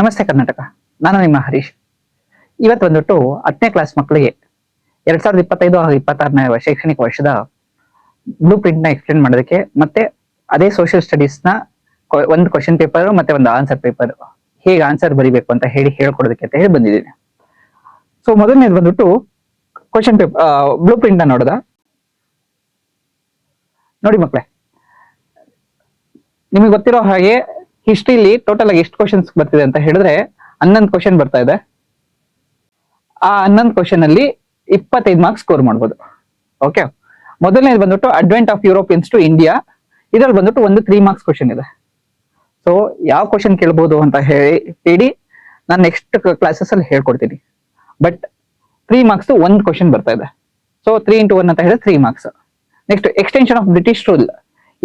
ನಮಸ್ತೆ ಕರ್ನಾಟಕ. ನಾನು ನಿಮ್ಮ ಹರೀಶ್. ಇವತ್ತು ಬಂದ್ಬಿಟ್ಟು 10ನೇ ಕ್ಲಾಸ್ ಮಕ್ಕಳಿಗೆ 2025-26ನೇ ಶೈಕ್ಷಣಿಕ ವರ್ಷದ ಬ್ಲೂ ಪ್ರಿಂಟ್ ನ ಎಕ್ಸ್ಪ್ಲೇನ್ ಮಾಡೋದಕ್ಕೆ ಮತ್ತೆ ಅದೇ ಸೋಷಿಯಲ್ ಸ್ಟಡೀಸ್ ನ ಒಂದು ಕ್ವಶನ್ ಪೇಪರ್ ಮತ್ತೆ ಒಂದು ಆನ್ಸರ್ ಪೇಪರ್ ಹೇಗೆ ಆನ್ಸರ್ ಬರಿಬೇಕು ಅಂತ ಹೇಳ್ಕೊಡೋದಕ್ಕೆ ಅಂತ ಹೇಳಿ ಬಂದಿದ್ದೀನಿ. ಸೊ ಮೊದಲನೇದು ಬಂದ್ಬಿಟ್ಟು ಕ್ವಶನ್ ಪೇಪರ್ ಬ್ಲೂ ಪ್ರಿಂಟ್ ನ ನೋಡೋದ ನೋಡಿ ಮಕ್ಕಳೇ. ನಿಮಗೆ ಗೊತ್ತಿರೋ ಹಾಗೆ ಹಿಸ್ಟ್ರಿಲಿ ಟೋಟಲ್ ಆಗಿ ಎಷ್ಟು ಕ್ವಶನ್ಸ್ ಬರ್ತಿದೆ ಅಂತ ಹೇಳಿದ್ರೆ 11 ಕ್ವಶನ್ ಬರ್ತಾ ಇದೆ. ಆ 11 ಕ್ವಶನ್ ಅಲ್ಲಿ 25 ಮಾರ್ಕ್ಸ್ ಸ್ಕೋರ್ ಮಾಡ್ಬೋದು. ಓಕೆ, ಮೊದಲನೇದು ಬಂದ್ಬಿಟ್ಟು advent of Europeans to India. ಇದ್ರಲ್ಲಿ ಬಂದ್ಬಿಟ್ಟು ಒಂದು 3 ಮಾರ್ಕ್ಸ್ ಕ್ವಶನ್ ಇದೆ. ಸೊ ಯಾವ ಕ್ವಶನ್ ಕೇಳ್ಬೋದು ಅಂತ ಹೇಳಿ ನಾನು ನೆಕ್ಸ್ಟ್ ಕ್ಲಾಸಸ್ ಅಲ್ಲಿ ಹೇಳ್ಕೊಡ್ತೀನಿ. ಬಟ್ 3 ಮಾರ್ಕ್ಸ್ ಒಂದು ಕ್ವಶನ್ ಬರ್ತಾ ಇದೆ. ಸೊ 3 into 1 ಅಂತ ಹೇಳಿದ್ರೆ 3 marks. Next extension of British rule.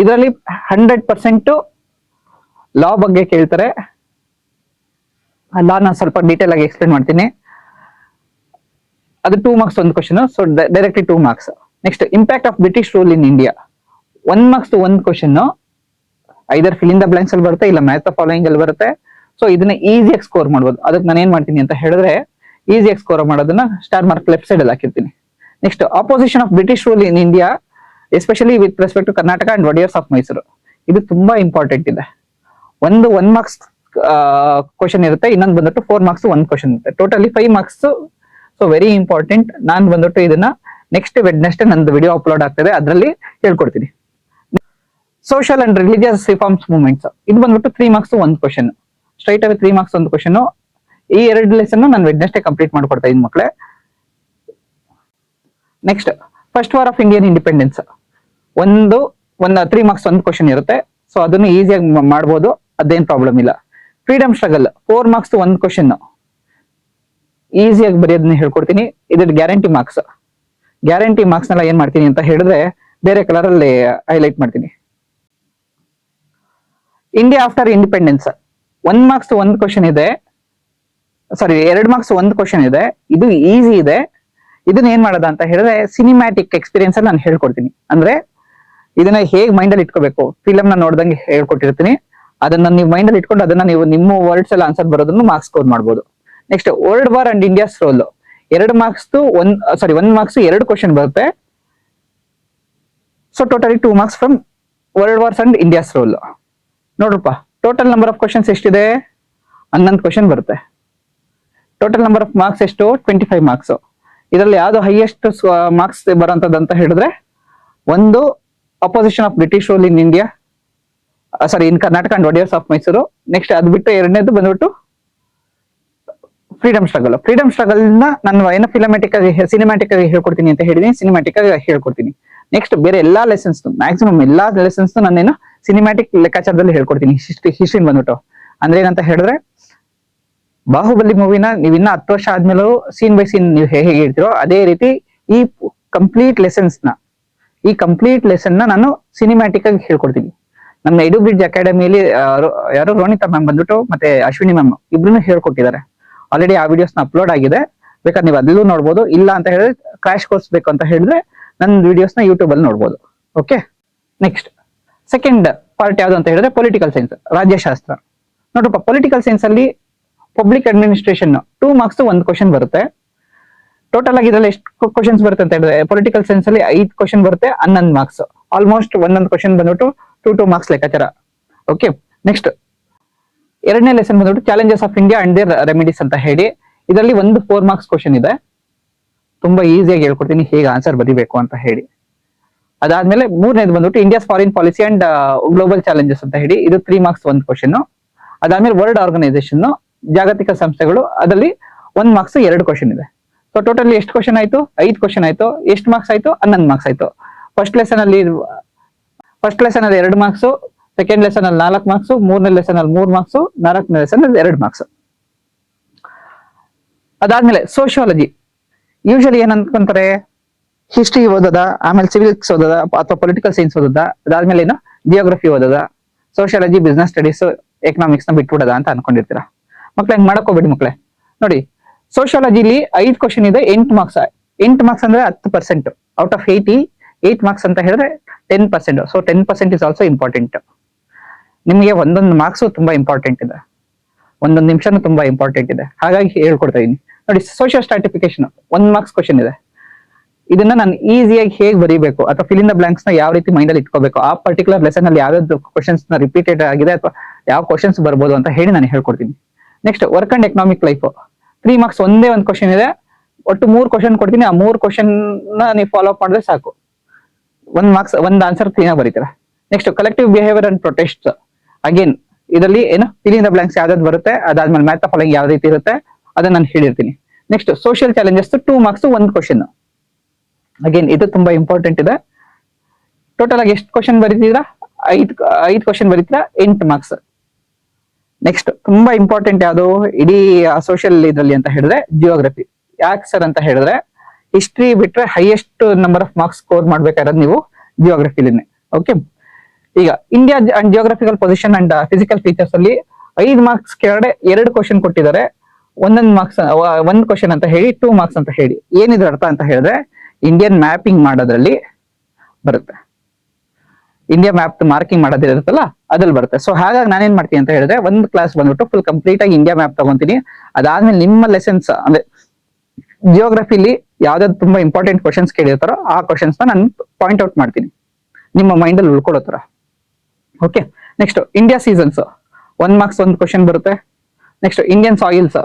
ಇದರಲ್ಲಿ 100% ಲಾ ಬಗ್ಗೆ ಕೇಳ್ತಾರೆ. ಲಾ ನಾನು ಸ್ವಲ್ಪ ಡೀಟೇಲ್ ಆಗಿ ಎಕ್ಸ್ಪ್ಲೇನ್ ಮಾಡ್ತೀನಿ. ಅದು 2 ಮಾರ್ಕ್ಸ್ ಒಂದು question. So directly 2 marks. Next impact of British rule in India. 1 marks ಒಂದು question. Either fill in the blanks ಅಲ್ಲಿ ಬರುತ್ತೆ, ಇಲ್ಲ ಮ್ಯಾಚ್ ದ ಫಾಲೋಯಿಂಗ್ ಅಲ್ಲಿ ಬರುತ್ತೆ. ಸೊ ಇದನ್ನ ಈಸಿಯಾಗಿ ಸ್ಕೋರ್ ಮಾಡ್ಬೋದು. ಅದಕ್ಕೆ ನಾನು ಏನ್ ಮಾಡ್ತೀನಿ ಅಂತ ಹೇಳಿದ್ರೆ ಈಸಿಯಾಗಿ ಸ್ಕೋರ್ ಮಾಡೋದನ್ನ ಸ್ಟಾರ್ ಮಾರ್ಕ್ ಲೆಫ್ಟ್ ಸೈಡ್ ಅಲ್ಲಿ ಹಾಕಿರ್ತೀನಿ. Next opposition of British rule in India especially with respect to Karnataka and Wodeyars of Mysuru. ಇದು ತುಂಬಾ ಇಂಪಾರ್ಟೆಂಟ್ ಇದೆ. ಒಂದು 1 ಮಾರ್ಕ್ಸ್ ಕ್ವಶನ್ ಇರುತ್ತೆ, ಇನ್ನೊಂದು ಬಂದ್ಬಿಟ್ಟು 4 ಮಾರ್ಕ್ಸ್ ಒಂದು ಕ್ವಶನ್ ಇರುತ್ತೆ. Totally 5 marks. So very important. ನಾನು ಬಂದ್ಬಿಟ್ಟು ಇದನ್ನ ನೆಕ್ಸ್ಟ್ ವೆಡ್ನೆಸ್ಡೇ ನಂದು ವಿಡಿಯೋ ಅಪ್ಲೋಡ್ ಆಗ್ತದೆ, ಅದರಲ್ಲಿ ಹೇಳ್ಕೊಡ್ತೀನಿ. Social and religious reforms movements. ಇದು ಬಂದ್ಬಿಟ್ಟು 3 ಮಾರ್ಕ್ಸ್ ಒಂದು ಕ್ವಶನ್. ಸ್ಟ್ರೈಟ್ ಅವೇ 3 ಮಾರ್ಕ್ಸ್ ಒಂದು ಕ್ವಶನ್. ಈ 2 ಲೆಸನ್ ನಾನು ವೆಡ್ನೆಸ್ಡೇ ಕಂಪ್ಲೀಟ್ ಮಾಡ್ಕೊಡ್ತಾ ಇದ್ದೀನಿ ಮಕ್ಕಳೇ. Next first war of Indian independence. ಒಂದು 3 ಮಾರ್ಕ್ಸ್ ಒಂದು ಕ್ವಶನ್ ಇರುತ್ತೆ. ಸೊ ಅದನ್ನು ಈಸಿಯಾಗಿ ಮಾಡ್ಬೋದು, ಅದೇನ್ ಪ್ರಾಬ್ಲಮ್ ಇಲ್ಲ. ಫ್ರೀಡಮ್ ಸ್ಟ್ರಗಲ್ 4 ಮಾರ್ಕ್ಸ್ ಒಂದು ಕ್ವಶನ್. ಈಸಿಯಾಗಿ ಬರೆಯೋದನ್ನ ಹೇಳ್ಕೊಡ್ತೀನಿ. ಇದ್ರ ಗ್ಯಾರಂಟಿ ಮಾರ್ಕ್ಸ್. ಗ್ಯಾರಂಟಿ ಮಾರ್ಕ್ಸ್ ನೆಲ್ಲ ಏನ್ ಮಾಡ್ತೀನಿ ಅಂತ ಹೇಳಿದ್ರೆ ಬೇರೆ ಕಲರ್ ಅಲ್ಲಿ ಹೈಲೈಟ್ ಮಾಡ್ತೀನಿ. ಇಂಡಿಯಾ ಆಫ್ಟರ್ ಇಂಡಿಪೆಂಡೆನ್ಸ್ 1 ಮಾರ್ಕ್ಸ್ ಒಂದು ಕ್ವಶನ್ ಇದೆ. ಸಾರಿ 2 ಮಾರ್ಕ್ಸ್ ಒಂದು ಕ್ವಶನ್ ಇದೆ. ಇದು ಈಸಿ ಇದೆ. ಇದನ್ನ ಏನ್ ಮಾಡೋದ ಅಂತ ಹೇಳಿದ್ರೆ ಸಿನಿಮ್ಯಾಟಿಕ್ ಎಕ್ಸ್ಪೀರಿಯನ್ಸ್ ಅಲ್ಲಿ ನಾನು ಹೇಳ್ಕೊಡ್ತೀನಿ. ಅಂದ್ರೆ ಇದನ್ನ ಹೇಗ್ ಮೈಂಡ್ ಅಲ್ಲಿ ಇಟ್ಕೋಬೇಕು, ಫಿಲಮ್ ನ ನೋಡ್ದಂಗೆ ಹೇಳ್ಕೊಟ್ಟಿರ್ತೀನಿ. ಅದನ್ನ ನೀವು ಮೈಂಡ್ ಅಲ್ಲಿ ಇಟ್ಕೊಂಡು ಅದನ್ನ ನೀವು ನಿಮ್ಮ ವರ್ಡ್ಸ್ ಅಲ್ಲಿ ಆನ್ಸರ್ ಬರೋದನ್ನು ಮಾರ್ಕ್ಸ್ ಸ್ಕೋರ್ ಮಾಡ್ಬೋದು. Next world war and India's role. 1 marks 1 marks 2 question ಬರುತ್ತೆ. So totally 2 marks from world wars and India's role. ನೋಡ್ರಪ್ಪ, ಟೋಟಲ್ ನಂಬರ್ ಆಫ್ ಕ್ವಶನ್ಸ್ ಎಷ್ಟಿದೆ? 11 ಕ್ವಶನ್ ಬರುತ್ತೆ. ಟೋಟಲ್ ನಂಬರ್ ಆಫ್ ಮಾರ್ಕ್ಸ್ ಎಷ್ಟು? 25 marks. ಇದರಲ್ಲಿ ಯಾವ್ದು highest marks ಬರೋಂಥದ್ದು ಅಂತ ಹೇಳಿದ್ರೆ ಒಂದು opposition of British rule in India, sorry in Karnataka and Wodeyars of Mysuru. Next ಅದು ಬಿಟ್ಟು 2ನೇದು ಬಂದ್ಬಿಟ್ಟು ಫ್ರೀಡಮ್ ಸ್ಟ್ರಗಲ್. ಫ್ರೀಡಮ್ ಸ್ಟ್ರಗಲ್ ನ ನಾನು ಏನೋ ಸಿನಿಮ್ಯಾಟಿಕ್ ಆಗಿ ಹೇಳ್ಕೊಡ್ತೀನಿ ಅಂತ ಹೇಳಿದೀನಿ. ಸಿನಿಮ್ಯಾಟಿಕ್ ಆಗಿ ಹೇಳ್ಕೊಡ್ತೀನಿ. ನೆಕ್ಸ್ಟ್ ಬೇರೆ ಎಲ್ಲಾ ಲೆಸನ್ಸ್, ಮ್ಯಾಕ್ಸಿಮಮ್ ಎಲ್ಲಾ ಲೆಸನ್ಸ್ ನಾನೇನು ಸಿನಿಮ್ಯಾಟಿಕ್ ಲೆಕ್ಕಾಚಾರದಲ್ಲಿ ಹೇಳ್ಕೊಡ್ತೀನಿ. ಹಿಸ್ಟ್ರಿ ಬಂದ್ಬಿಟ್ಟು ಅಂದ್ರೆ ಏನಂತ ಹೇಳಿದ್ರೆ ಬಾಹುಬಲಿ ಮೂವಿನ ನೀವ್ ಇನ್ನ 10 ವರ್ಷ ಆದ್ಮೇಲೂ ಸೀನ್ ಬೈ ಸೀನ್ ನೀವು ಹೇಗೆ ಹೇಳ್ತೀರೋ ಅದೇ ರೀತಿ ಈ ಕಂಪ್ಲೀಟ್ ಲೆಸನ್ಸ್ ನ ನಾನು ಸಿನಿಮ್ಯಾಟಿಕ್ ಆಗಿ ಹೇಳ್ಕೊಡ್ತೀನಿ. ನಮ್ಮ ಎಡುಬ್ರಿಡ್ಜ್ ಅಕಾಡೆಮಿಯಲ್ಲಿ ಯಾರು ರೋನಿತಾ ಮ್ಯಾಮ್ ಬಂದ್ಬಿಟ್ಟು ಮತ್ತೆ ಅಶ್ವಿನಿ ಮ್ಯಾಮ್ ಇಬ್ರು ಹೇಳ್ಕೊಟ್ಟಿದ್ದಾರೆ. ಆಲ್ರೆಡಿ ಆ ವಿಡಿಯೋಸ್ ನ ಅಪ್ಲೋಡ್ ಆಗಿದೆ. ಬೇಕಾದ್ರೆ ನೀವು ಅದಲ್ಲೂ ನೋಡ್ಬೋದು. ಇಲ್ಲ ಅಂತ ಹೇಳಿದ್ರೆ ಕ್ರಾಶ್ ಕೋರ್ಸ್ ಬೇಕು ಅಂತ ಹೇಳಿದ್ರೆ ನನ್ನ ವಿಡಿಯೋಸ್ ನ ಯೂಟ್ಯೂಬ್ ಅಲ್ಲಿ ನೋಡ್ಬೋದು. ಓಕೆ, ನೆಕ್ಸ್ಟ್ ಸೆಕೆಂಡ್ ಪಾರ್ಟ್ ಯಾವ್ದು ಅಂತ ಹೇಳಿದ್ರೆ ಪೊಲಿಟಿಕಲ್ ಸೈನ್ಸ್, ರಾಜ್ಯಶಾಸ್ತ್ರ. ನೋಡ್ರಪ್ಪ, ಪೊಲಿಟಿಕಲ್ ಸೈನ್ಸ್ ಅಲ್ಲಿ ಪಬ್ಲಿಕ್ ಅಡ್ಮಿನಿಸ್ಟ್ರೇಷನ್ 2 ಮಾರ್ಕ್ಸ್ ಒಂದು ಕ್ವಶನ್ ಬರುತ್ತೆ. ಟೋಟಲ್ ಆಗಿ ಇದರಲ್ಲಿ ಎಷ್ಟು ಕ್ವಶನ್ಸ್ ಬರುತ್ತೆ ಅಂತ ಹೇಳಿದ್ರೆ ಪೊಲಿಟಿಕಲ್ ಸೈನ್ಸ್ ಅಲ್ಲಿ 5 ಕ್ವಶನ್ ಬರುತ್ತೆ, 11 ಮಾರ್ಕ್ಸ್. ಆಲ್ಮೋಸ್ಟ್ ಒಂದೊಂದು ಕ್ವಶನ್ ಬಂದ್ಬಿಟ್ಟು 2 ಮಾರ್ಕ್ಸ್ ಲೆಕ್ಕಾಚಾರ. ಓಕೆ, ನೆಕ್ಸ್ಟ್ 2ನೇ ಲೆಸನ್ ಬಂದ್ಬಿಟ್ಟು challenges of India and their remedies ಅಂತ ಹೇಳಿ ಇದರಲ್ಲಿ ಒಂದು 4 ಮಾರ್ಕ್ಸ್ ಕ್ವಶನ್ ಇದೆ. ತುಂಬಾ ಈಸಿಯಾಗಿ ಹೇಳ್ಕೊಡ್ತೀನಿ ಹೇಗೆ ಆನ್ಸರ್ ಬರೀಬೇಕು ಅಂತ ಹೇಳಿ. ಅದಾದ್ಮೇಲೆ 3ನೇದು ಬಂದ್ಬಿಟ್ಟು India's foreign policy and global challenges ಅಂತ ಹೇಳಿ ಇದು 3 ಮಾರ್ಕ್ಸ್ ಒಂದು ಕ್ವಶನ್. ಅದಾದ್ಮೇಲೆ ವರ್ಲ್ಡ್ ಆರ್ಗನೈಸೇಷನ್, ಜಾಗತಿಕ ಸಂಸ್ಥೆಗಳು, ಅದರಲ್ಲಿ 1 ಮಾರ್ಕ್ಸ್ 2 ಕ್ವಶನ್ ಇದೆ. ಸೊ ಟೋಟಲಿ ಎಷ್ಟು ಕ್ವಶನ್ ಆಯ್ತು? 5 ಕ್ವಶನ್ ಆಯ್ತು. ಎಷ್ಟು ಮಾರ್ಕ್ಸ್ ಆಯ್ತು? 11 ಮಾರ್ಕ್ಸ್ ಆಯ್ತು. ಫಸ್ಟ್ ಲೆಸನ್ ಅಲ್ಲಿ 2 ಮಾರ್ಕ್ಸ್, ಸೆಕೆಂಡ್ ಲೆಸನ್ ಅಲ್ಲಿ 4 ಮಾರ್ಕ್ಸ್, 3ನೇ ಲೆಸನ್ ಅಲ್ಲಿ 3 ಮಾರ್ಕ್ಸ್, 4ನೇ ಲೆಸನ್ ಅಲ್ಲಿ 2 ಮಾರ್ಕ್ಸ್. ಅದಾದ್ಮೇಲೆ ಸೋಶಿಯಾಲಜಿ ಯೂಶಲಿ ಏನ್ ಅನ್ಕೊಂತಾರೆ, ಹಿಸ್ಟ್ರಿ ಓದದ, ಆಮೇಲೆ ಸಿವಿಲ್ಸ್ ಓದದ ಅಥವಾ ಪೊಲಿಟಿಕಲ್ ಸೈನ್ಸ್ ಓದದ, ಅದಾದ್ಮೇಲೆ ಏನು ಜಿಯೋಗ್ರಫಿ ಓದದ, ಸೋಶಿಯಾಲಜಿ, ಬಿಸ್ನೆಸ್ ಸ್ಟಡೀಸ್, ಎಕನಾಮಿಕ್ಸ್ ನ ಬಿಟ್ಬಿಡದ ಅಂತ ಅನ್ಕೊಂಡಿರ್ತೀರಾ. ಮಕ್ಳು ಹೆಂಗ್ ಮಾಡಕೋಬೇಡಿ ಮಕ್ಳೆ. ನೋಡಿ, ಸೋಶಿಯಾಲಜಿಲಿ 5 ಕ್ವಶನ್ ಇದೆ, 8 ಮಾರ್ಕ್ಸ್. 8 ಮಾರ್ಕ್ಸ್ ಅಂದ್ರೆ 10%. ಔಟ್ ಆಫ್ 80, 8 ಮಾರ್ಕ್ಸ್ ಅಂತ ಹೇಳಿದ್ರೆ 10%. So 10% is also important. ನಿಮಗೆ ಒಂದೊಂದು ಮಾರ್ಕ್ಸ್ ತುಂಬಾ ಇಂಪಾರ್ಟೆಂಟ್ ಇದೆ. ಒಂದೊಂದು ನಿಮಿಷನೂ ತುಂಬಾ ಇಂಪಾರ್ಟೆಂಟ್ ಇದೆ, ಹಾಗಾಗಿ ಹೇಳ್ಕೊಡ್ತಾ ಇದೀನಿ ನೋಡಿ. ಸೋಷಿಯಲ್ ಸ್ಟ್ರಾಟಿಫಿಕೇಶನ್ 1 ಮಾರ್ಕ್ಸ್ ಕ್ವಶನ್ ಇದೆ. ಇದನ್ನ ನಾನು ಈಸಿಯಾಗಿ ಹೇಗೆ ಬರೀಬೇಕು ಅಥವಾ ಫಿಲ್ ಇನ್ ದ ಬ್ಲಾಂಕ್ಸ್ ನ ಯಾವ ರೀತಿ ಮೈಂಡ್ ಅಲ್ಲಿ ಇಟ್ಕೋಬೇಕು, ಆ ಪರ್ಟಿಕ್ಯುಲರ್ ಲೆಸನ್ ಅಲ್ಲಿ ಯಾವ್ಯಾವ್ದು ಕ್ವಶನ್ಸ್ ನ ರಿಪೀಟೆಡ್ ಆಗಿದೆ ಅಥವಾ ಯಾವ ಕ್ವಶನ್ಸ್ ಬರ್ಬೋದು ಅಂತ ಹೇಳಿ ನಾನು ಹೇಳ್ಕೊಡ್ತೀನಿ. Next work and economic life 3 marks ಒಂದೇ ಒಂದು ಕ್ವಶನ್ ಇದೆ. ಒಟ್ಟು 3 ಕ್ವಶನ್ ಕೊಡ್ತೀನಿ, ಆ 3 ಕ್ವಶನ್ ನ ನೀವು ಫಾಲೋ ಅಪ್ ಮಾಡಿದ್ರೆ ಸಾಕು, 1 ಮಾರ್ಕ್ಸ್ ಒಂದು ಆನ್ಸರ್ ಕ್ಲೀನ್ ಆಗಿ ಬರೀತೀರಾ. Next collective behaviour and protest, again ಇದರಲ್ಲಿ ಏನು ಫಿಲ್ ಇನ್ ದ ಬ್ಲಾಂಕ್ಸ್ ಯಾವ್ದಾದ್ರು ಬರುತ್ತೆ, ಅದಾದ್ಮೇಲೆ ಮ್ಯಾಥ್ ಫಾಲೋಯಿಂಗ್ ಯಾವ ರೀತಿ ಇರುತ್ತೆ ಅದನ್ನ ನಾನು ಹೇಳಿರ್ತೀನಿ. Next social challenges 2 marks 1 question, again ಇದು ತುಂಬಾ ಇಂಪಾರ್ಟೆಂಟ್ ಇದೆ. ಟೋಟಲ್ ಆಗಿ ಎಷ್ಟು ಕ್ವಶನ್ ಬರೀತೀರಾ, 5 ಕ್ವಶನ್ ಬರೀತೀರಾ, 8 ಮಾರ್ಕ್ಸ್. ನೆಕ್ಸ್ಟ್ ತುಂಬಾ ಇಂಪಾರ್ಟೆಂಟ್ ಯಾವುದು ಇಡೀ ಸೋಷಿಯಲ್ ಇದರಲ್ಲಿ ಅಂತ ಹೇಳಿದ್ರೆ ಜಿಯೋಗ್ರಫಿ. ಯಾಕೆ ಸರ್ ಅಂತ ಹೇಳಿದ್ರೆ ಹಿಸ್ಟ್ರಿ ಬಿಟ್ರೆ highest number of marks score ಮಾಡ್ಬೇಕಾದ್ರೆ ನೀವು ಜಿಯೋಗ್ರಫಿಲಿನೇ. ಓಕೆ, ಈಗ India and geographical position and physical features ಅಲ್ಲಿ 5 ಮಾರ್ಕ್ಸ್ ಕೆಳಗಡೆ 2 ಕ್ವಶನ್ ಕೊಟ್ಟಿದ್ದಾರೆ, ಒಂದೊಂದು ಮಾರ್ಕ್ಸ್ 1 ಕ್ವಶನ್ ಅಂತ ಹೇಳಿ 2 ಮಾರ್ಕ್ಸ್ ಅಂತ ಹೇಳಿ. ಏನಿದ್ರ ಅರ್ಥ ಅಂತ ಹೇಳಿದ್ರೆ ಇಂಡಿಯನ್ ಮ್ಯಾಪಿಂಗ್ ಮಾಡೋದ್ರಲ್ಲಿ ಬರುತ್ತೆ, ಇಂಡಿಯಾ ಮ್ಯಾಪ್ ಮಾರ್ಕಿಂಗ್ ಮಾಡೋದಿರುತ್ತಲ್ಲ ಅದ್ರಲ್ಲಿ ಬರುತ್ತೆ. ಸೊ ಹಾಗಾಗಿ ನಾನೇನ್ ಮಾಡ್ತೀನಿ ಅಂತ ಹೇಳಿದ್ರೆ ಒಂದು ಕ್ಲಾಸ್ ಬಂದ್ಬಿಟ್ಟು ಫುಲ್ ಕಂಪ್ಲೀಟ್ ಆಗಿ ಇಂಡಿಯಾ ಮ್ಯಾಪ್ ತಗೊಂತೀನಿ. ಅದಾದ್ಮೇಲೆ ನಿಮ್ಮ ಲೆಸನ್ಸ್ ಅಂದ್ರೆ ಜಿಯೋಗ್ರಫಿಲಿ ಯಾವ್ದಾದ್ರು ತುಂಬಾ ಇಂಪಾರ್ಟೆಂಟ್ ಕ್ವಶನ್ಸ್ ಕೇಳಿರ್ತಾರೋ ಆ ಕ್ವಶನ್ಸ್ ನಾನು ಪಾಯಿಂಟ್ ಔಟ್ ಮಾಡ್ತೀನಿ, ನಿಮ್ಮ ಮೈಂಡ್ ಅಲ್ಲಿ ಉಳ್ಕೊಳ್ಳೋ ತರ. Okay, next India seasons 1 marks 1 question ಬರುತ್ತೆ. Next Indian soils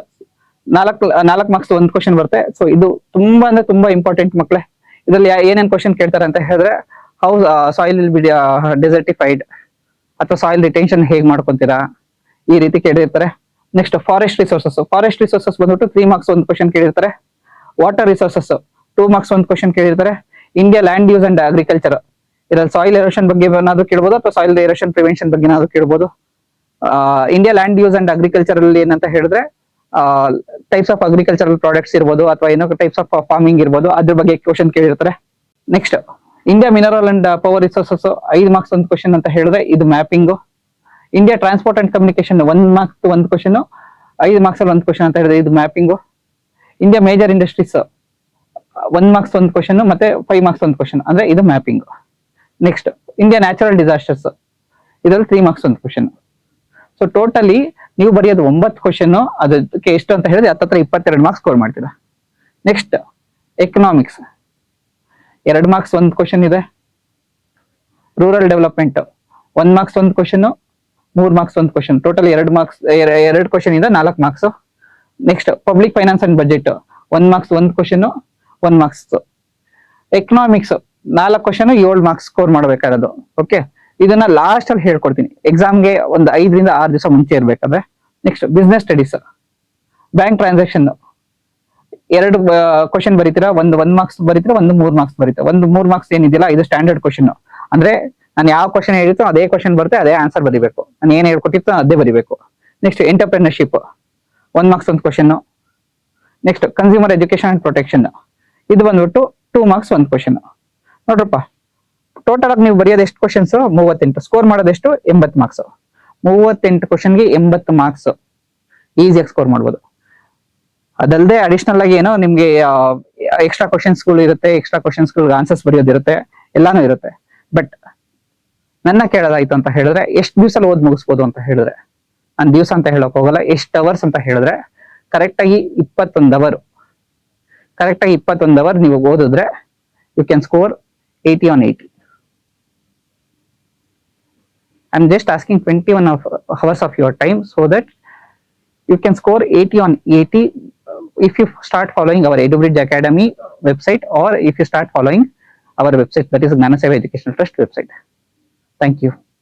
4 marks 1 question ಬರುತ್ತೆ. ಸೊ ಇದು ತುಂಬಾ ಅಂದ್ರೆ ತುಂಬಾ ಇಂಪಾರ್ಟೆಂಟ್ ಮಕ್ಕಳೇ. ಇದರಲ್ಲಿ ಏನೇನ್ ಕ್ವಶನ್ ಕೇಳ್ತಾರೆ ಅಂತ ಹೇಳಿದ್ರೆ ಹೌ ಸಾಯಿಲ್ ವಿಲ್ ಬಿ ಡೆಸರ್ಟಿಫೈಡ್ ಅಥವಾ ಸಾಯಿಲ್ ರಿಟೆನ್ಷನ್ ಹೇಗ್ ಮಾಡ್ಕೊಂತೀರಾ, ಈ ರೀತಿ ಕೇಳಿರ್ತಾರೆ. ನೆಕ್ಸ್ಟ್ ಫಾರೆಸ್ಟ್ ರಿಸೋರ್ಸಸ್ ಬಂದ್ಬಿಟ್ಟು 3 ಮಾರ್ಕ್ಸ್ 1 ಕ್ವಶನ್ ಕೇಳಿರ್ತಾರೆ. ವಾಟರ್ ರಿಸೋರ್ಸಸ್ 2 ಮಾರ್ಕ್ಸ್ 1 ಕ್ವಶನ್ ಕೇಳಿರ್ತಾರೆ. India land use and agriculture, ಇದರಲ್ಲಿ ಸಾಯಿಲ್ ಎರೋಷನ್ ಬಗ್ಗೆ ಏನಾದ್ರು ಕೇಳ್ಬೋದು ಅಥವಾ ಸಾಯಿಲ್ ಎರೋಷನ್ ಪ್ರಿವೆನ್ಷನ್ ಬಗ್ಗೆ ಏನಾದ್ರು ಕೇಳ್ಬೋದು. India land use and agriculture ಅಲ್ಲಿ ಏನಂತ ಹೇಳಿದ್ರೆ ಟೈಪ್ಸ್ ಆಫ್ ಅಗ್ರಿಕಲ್ಚರಲ್ ಪ್ರಾಡಕ್ಟ್ಸ್ ಇರ್ಬೋದು ಅಥವಾ ಏನೋ ಟೈಪ್ಸ್ ಆಫ್ ಫಾರ್ಮಿಂಗ್ ಇರ್ಬೋದು, ಅದ್ರ ಬಗ್ಗೆ ಕ್ವಶನ್ ಕೇಳಿರ್ತಾರೆ. Next India mineral and power resources 5 marks 1 question ಅಂತ ಹೇಳಿದ್ರೆ ಇದು mapping. India transport and communication 1 marks 1 question, 5 marks ಅಲ್ಲಿ 1 ಕ್ವಶನ್ ಅಂತ ಹೇಳಿದ್ರೆ ಇದು mapping. India major industries 1 marks 1 question ಮತ್ತೆ 5 ಮಾರ್ಕ್ಸ್ 1 ಕ್ವಶನ್ ಅಂದ್ರೆ ಇದು mapping. Next India natural disasters, ಇದರಲ್ಲಿ 3 ಮಾರ್ಕ್ಸ್ 1 ಕ್ವಶನ್. ಸೊ ಟೋಟಲಿ ನೀವು ಬರೆಯೋದು 9 ಕ್ವಶನ್, ಅದಕ್ಕೆ ಎಷ್ಟು ಅಂತ ಹೇಳಿದ್ರೆ 22 ಮಾರ್ಕ್ಸ್ ಸ್ಕೋರ್ ಮಾಡ್ತೀರಾ. ನೆಕ್ಸ್ಟ್ ಎಕನಾಮಿಕ್ಸ್ 2 ಮಾರ್ಕ್ಸ್ 1 ಕ್ವಶನ್ ಇದೆ. Rural development 1 marks 1 question, 3 marks 1 question, total 2 question ಇದೆ, 4 marks. Next public finance and budget 1 marks 1 question, 1 marks. Economics 4 question, 7 marks score ಮಾಡಬೇಕಾದದು. ಓಕೆ, ಇದನ್ನ ಲಾಸ್ಟ್ ಅಲ್ಲಿ ಹೇಳ್ಕೊಡ್ತೀನಿ, ಎಕ್ಸಾಮ್ಗೆ ಒಂದು 5 ರಿಂದ 6 ದಿವಸ ಮುಂಚೆ ಇರ್ಬೇಕಾದ್ರೆ. Next business studies, bank transaction 2 question ಬರೀತೀರಾ, ಒಂದು 1 ಮಾರ್ಕ್ಸ್ ಬರೀತೀರಾ, ಒಂದು 3 ಮಾರ್ಕ್ಸ್ ಬರೀತೀರಾ. ಒಂದು 3 ಮಾರ್ಕ್ಸ್ ಏನಿದೆಯಲ್ಲ ಇದು ಸ್ಟ್ಯಾಂಡರ್ಡ್ ಕ್ವಶನ್, ಅಂದ್ರೆ ನಾನು ಯಾವ ಕ್ವಶನ್ ಹೇಳಿರ್ತೋ ಅದೇ ಕ್ವಶನ್ ಬರುತ್ತೆ, ಅದೇ ಆನ್ಸರ್ ಬರೀಬೇಕು. ನಾನು ಏನ್ ಹೇಳ್ಕೊಟ್ಟಿರ್ತೋ ಅದೇ ಬರೀಬೇಕು. Next entrepreneurship 1 marks 1 question. Next consumer education and protection, ಇದು ಬಂದ್ಬಿಟ್ಟು 2 ಮಾರ್ಕ್ಸ್ 1 ಕ್ವಶನ್. ನೋಡ್ರಪ್ಪ, ಟೋಟಲ್ ಆಗಿ ನೀವು ಬರೆಯೋದು ಎಷ್ಟು ಕ್ವಶನ್ಸ್ 38, ಸ್ಕೋರ್ ಮಾಡೋದೆಷ್ಟು 80 ಮಾರ್ಕ್ಸ್. 38 ಕ್ವಶನ್ಗೆ 80 ಮಾರ್ಕ್ಸ್ ಈಸಿಯಾಗಿ ಸ್ಕೋರ್ ಮಾಡ್ಬೋದು. ಅದಲ್ಲದೆ ಅಡಿಷನಲ್ ಆಗಿ ಏನೋ ನಿಮ್ಗೆ ಎಕ್ಸ್ಟ್ರಾ ಕ್ವಶನ್ಸ್ಗಳು ಇರುತ್ತೆ, ಎಕ್ಸ್ಟ್ರಾ ಕ್ವಶನ್ಸ್ಗಳಿಗೆ ಆನ್ಸರ್ಸ್ ಬರೆಯೋದಿರುತ್ತೆ, ಎಲ್ಲಾನು ಇರುತ್ತೆ. ಬಟ್ ನನ್ನ ಕೇಳೋದಾಯ್ತು ಅಂತ ಹೇಳಿದ್ರೆ ಎಷ್ಟು ದಿವಸ ಓದ್ ಮುಗಿಸ್ಬೋದು ಅಂತ ಹೇಳಿದ್ರೆ ನಾನು ದಿವಸ ಅಂತ ಹೇಳಕ್ ಹೋಗಲ್ಲ, ಎಷ್ಟು ಅವರ್ಸ್ ಅಂತ ಹೇಳಿದ್ರೆ ಕರೆಕ್ಟ್ ಆಗಿ 21 ಅವರ್, ಕರೆಕ್ಟ್ ಆಗಿ 21 ಅವರ್ ನೀವು ಓದಿದ್ರೆ you can score 80 on 80. I'm just asking 21 hours of your time so that you can score 80 on 80 if you start following our EduBridge Academy website or if you start following our website, that is Gnanaseva Educational Trust website. Thank you.